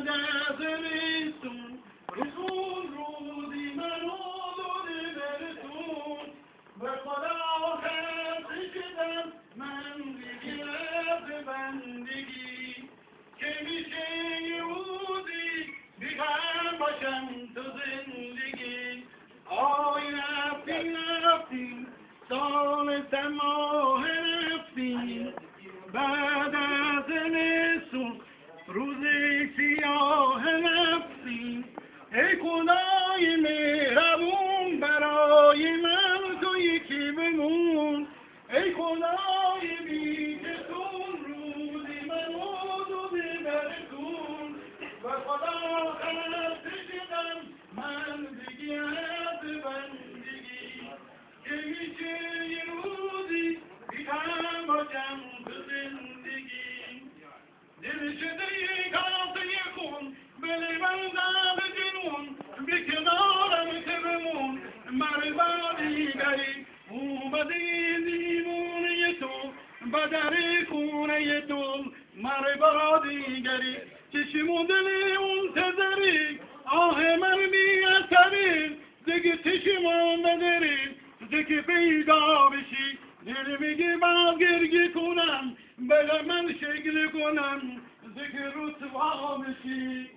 بعد از زمستون روزی من آزاده برسون به خدا خسته شدم من دیگه از بندگی که میشه یه روزی بیغم باشم تو زندگی آی رفتیم سال ماه رفتیم بعد از زمستون روزی سیاه رفتیم ای خدای مهربون برای من تو یکی بمون ای خدای بی‌کسون روزی من آزاده برسون و خدا خسته شدم من دیگه از بندگی که میشه یه روزی بی‌غم باشم تو زندگی دل شده یه کاسه خون بله بندم به جنون به کنارم که بمون مرد دیگری اومده دیوونه تو بدر خونه تو مرد دیگری چشم و دل منتظری آه من بی اثری دیگه چشمم بدری دیگه پیدا بشی دل میگه باز گرگی کنم بله من شکل کنم دیگه رسوا بشی